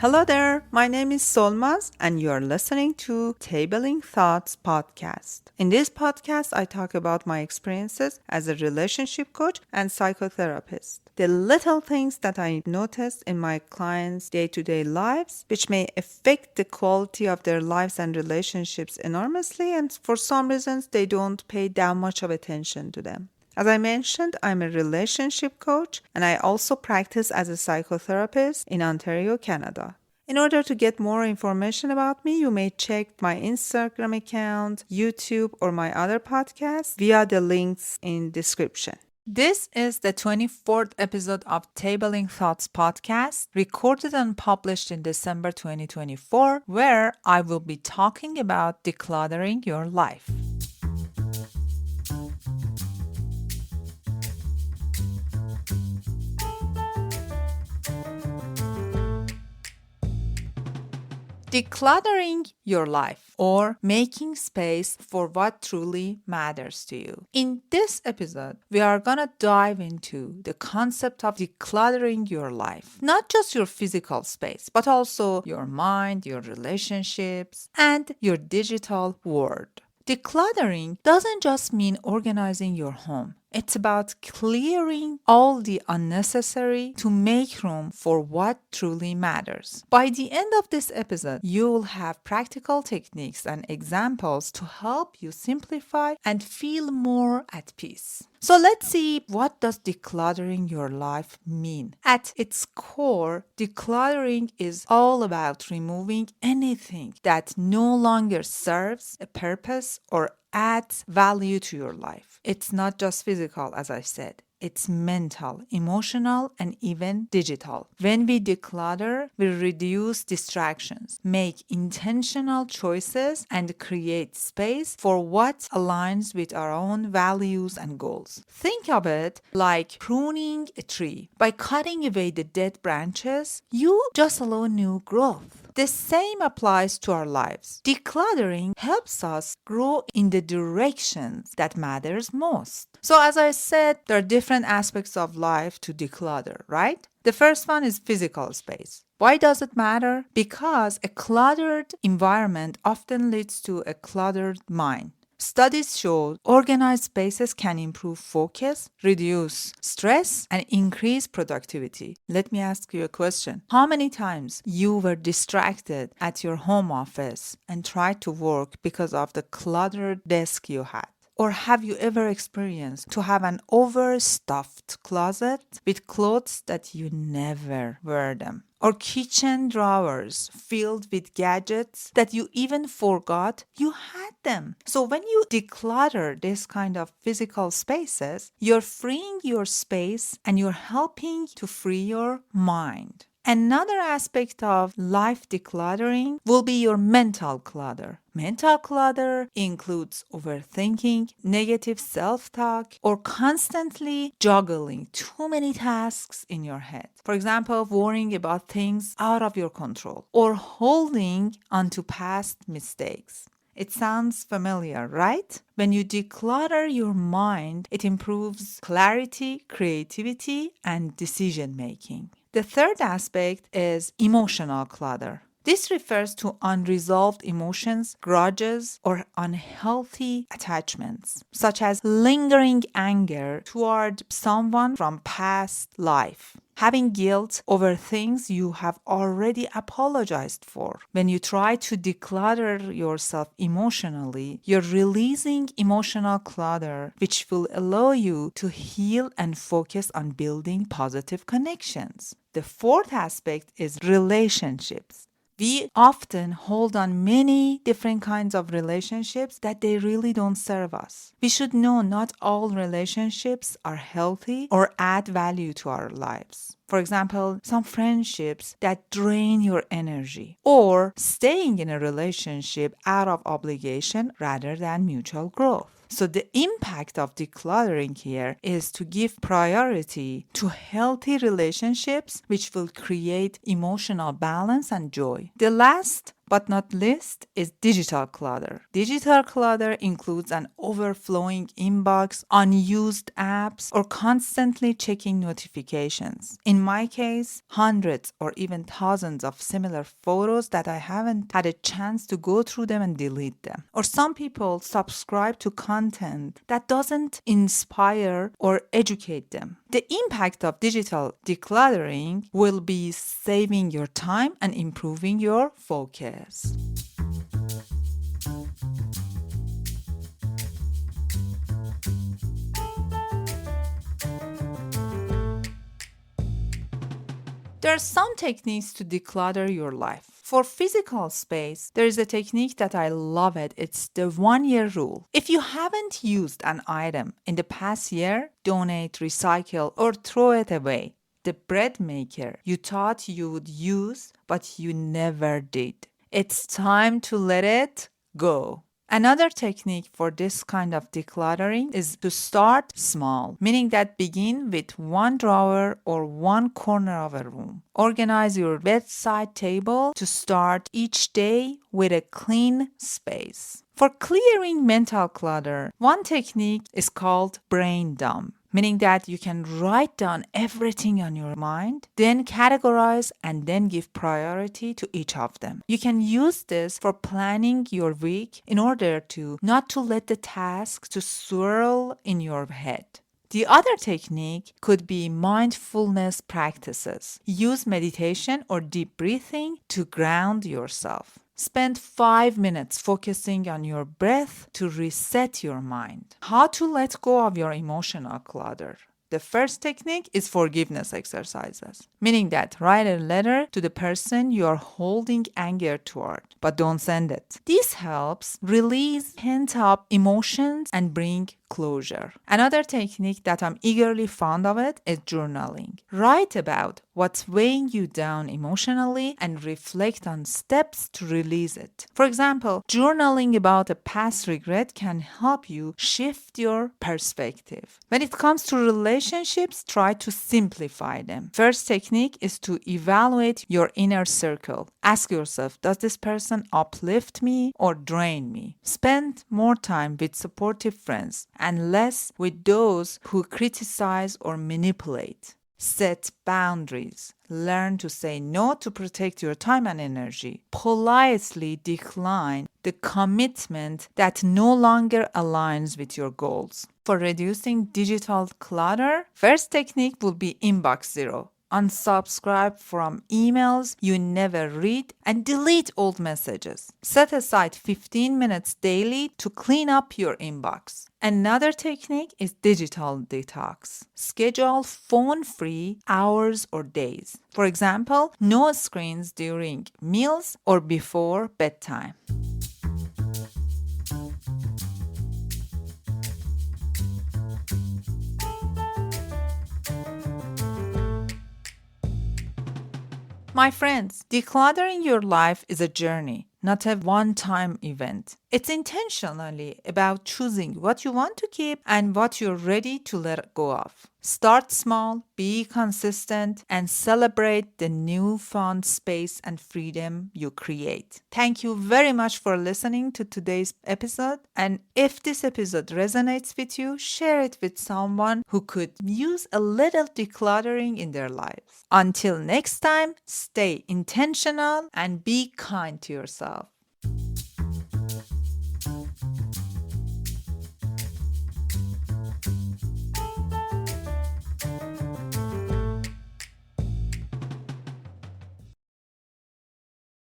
Hello there, my name is Solmaz and you are listening to Tabling Thoughts podcast. In this podcast, I talk about my experiences as a relationship coach and psychotherapist. The little things that I noticed in my clients' day-to-day lives, which may affect the quality of their lives and relationships enormously, and for some reasons, they don't pay that much of attention to them. As I mentioned, I'm a relationship coach and I also practice as a psychotherapist in Ontario, Canada. In order to get more information about me, you may check my Instagram account, YouTube, or my other podcasts via the links in description. This is the 24th episode of Tabling Thoughts podcast, recorded and published in December 2024, where I will be talking about decluttering your life. Decluttering your life or making space for what truly matters to you. In this episode, we are going to dive into the concept of decluttering your life. Not just your physical space, but also your mind, your relationships, and your digital world. Decluttering doesn't just mean organizing your home. It's about clearing all the unnecessary to make room for what truly matters. By the end of this episode, you'll have practical techniques and examples to help you simplify and feel more at peace. So let's see, what does decluttering your life mean? At its core, decluttering is all about removing anything that no longer serves a purpose or adds value to your life. It's not just physical, as I said. It's mental, emotional, and even digital. When we declutter, we reduce distractions, make intentional choices, and create space for what aligns with our own values and goals. Think of it like pruning a tree. By cutting away the dead branches, you just allow new growth. The same applies to our lives. Decluttering helps us grow in the directions that matters most. So as I said, there are different aspects of life to declutter, right? The first one is physical space. Why does it matter? Because a cluttered environment often leads to a cluttered mind. Studies show organized spaces can improve focus, reduce stress, and increase productivity. Let me ask you a question. How many times you were distracted at your home office and tried to work because of the cluttered desk you had? Or have you ever experienced to have an overstuffed closet with clothes that you never wear them? Or kitchen drawers filled with gadgets that you even forgot you had them. So when you declutter this kind of physical spaces, you're freeing your space and you're helping to free your mind. Another aspect of life decluttering will be your mental clutter. Mental clutter includes overthinking, negative self-talk, or constantly juggling too many tasks in your head. For example, worrying about things out of your control or holding onto past mistakes. It sounds familiar, right? When you declutter your mind, it improves clarity, creativity, and decision making. The third aspect is emotional clutter. This refers to unresolved emotions, grudges, or unhealthy attachments, such as lingering anger toward someone from past life. Having guilt over things you have already apologized for. When you try to declutter yourself emotionally, you're releasing emotional clutter, which will allow you to heal and focus on building positive connections. The fourth aspect is relationships. We often hold on many different kinds of relationships that they really don't serve us. We should know not all relationships are healthy or add value to our lives. For example, some friendships that drain your energy, or staying in a relationship out of obligation rather than mutual growth. So the impact of decluttering here is to give priority to healthy relationships, which will create emotional balance and joy. The last but not least is digital clutter. Digital clutter includes an overflowing inbox, unused apps, or constantly checking notifications. In my case, hundreds or even thousands of similar photos that I haven't had a chance to go through them and delete them. Or some people subscribe to content that doesn't inspire or educate them. The impact of digital decluttering will be saving your time and improving your focus. There are some techniques to declutter your life. For physical space, there is a technique that I love it. It's the 1-year rule. If you haven't used an item in the past year, donate, recycle, or throw it away. The bread maker you thought you would use, but you never did. It's time to let it go. Another technique for this kind of decluttering is to start small, meaning that begin with one drawer or one corner of a room. Organize your bedside table to start each day with a clean space. For clearing mental clutter, one technique is called brain dump, meaning that you can write down everything on your mind, then categorize and then give priority to each of them. You can use this for planning your week in order to not to let the tasks to swirl in your head. The other technique could be mindfulness practices. Use meditation or deep breathing to ground yourself. Spend 5 minutes focusing on your breath to reset your mind. How to let go of your emotional clutter. The first technique is forgiveness exercises, meaning that write a letter to the person you are holding anger toward, but don't send it. This helps release pent-up emotions and bring closure. Another technique that I'm eagerly fond of it is journaling. Write about what's weighing you down emotionally and reflect on steps to release it. For example, journaling about a past regret can help you shift your perspective. When it comes to relationships, try to simplify them. First technique is to evaluate your inner circle. Ask yourself, does this person uplift me or drain me? Spend more time with supportive friends and less with those who criticize or manipulate. Set boundaries. Learn to say no to protect your time and energy. Politely decline the commitment that no longer aligns with your goals. For reducing digital clutter, first technique will be inbox zero. Unsubscribe from emails you never read and delete old messages. Set aside 15 minutes daily to clean up your inbox. Another technique is digital detox. Schedule phone-free hours or days. For example, no screens during meals or before bedtime. My friends, decluttering your life is a journey, not a one-time event. It's intentionally about choosing what you want to keep and what you're ready to let go of. Start small, be consistent, and celebrate the newfound space and freedom you create. Thank you very much for listening to today's episode. And if this episode resonates with you, share it with someone who could use a little decluttering in their lives. Until next time, stay intentional and be kind to yourself.